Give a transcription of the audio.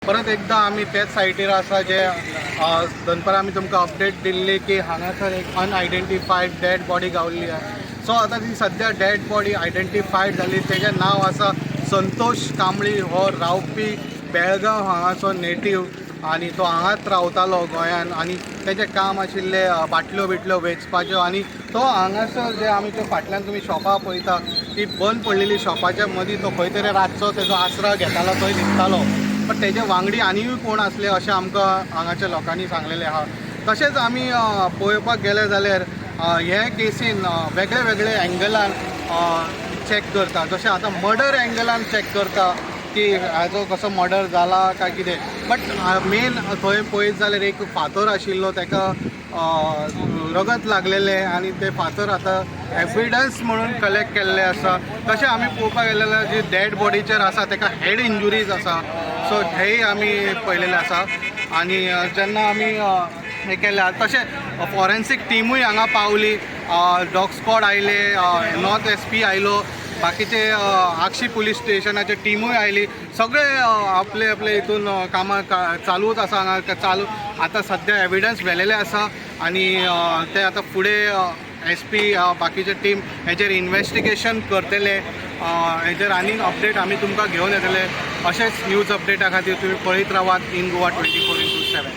परत एकदा आमी तेच सायटीर आसा जे दनपार आमी तुमकां अपडेट दिल्ली की हांगासर एक अनआयडेंटिफायड डेड बॉडी गावल्ली आहे. सो आतां ती सद्या डेड बॉडी आयडेंटिफायड जाली. तेजें नांव आसा संतोष कांबळी. हो रावपी बेळगांव हांगाचो नेटीव आनी तो हांगाच रावतालो गोंयान आनी तेजें काम आशिल्लें बाटल्यो बिटल्यो वेचपाच्यो. आनी तो हांगासर जे आमी त्यो फाटल्यान तुमी शॉपां पळयता ती बंद पडलेली शॉपाच्या मदीं तो खंय तरी रातचो तेजो आसरा घेतालो थंय न्हिदतालो. पण तेजे वांगडी आनीय कोण आसले अशें आमकां हांगाच्या लोकांनी सांगलेलें आहा. तशेंच आमी पळोवपाक गेले जाल्यार हे केसीन वेगळे वेगळे एंगलान चॅक करता. जशें आतां मर्डर एंगलान चॅक करता की हाजो कसो मर्डर जाला काय कितें. बट मेन थंय पळयत जाल्यार एक फातर आशिल्लो तेका रगत लागलेलें आनी ते फातर आतां एविडन्स म्हणून कलेक्ट केल्ले आसा. तशें आमी पळोवपाक गेले जाल्यार जी डेड बॉडीचेर आसा तेका हेड इंजुरीज आसा. सो हेय आमी पळयलेलें आसा. आनी जेन्ना आमी हे केल्या तशें फॉरेन्सीक टिमूय हांगा पावली. डॉग स्क्वॉड आयले, नॉर्थ SP आयलो, बाकीचे आगशी पुलीस स्टेशनाचे टिमूय आयली. सगळे आपले आपले हितून कामां चालूच आसा हांगा चालू. आतां सद्या एविडन्स व्हेलेले आसा आनी ते आतां फुडें SP बाकीचे टीम हेजेर इन्वेस्टिगेशन करतले. हेजेर आनीक अपडेट आमी तुमकां घेवन येतले. अशेंच न्यूज अपडेटा खातीर तुमी पळयत रावात इन गोवा 24/7.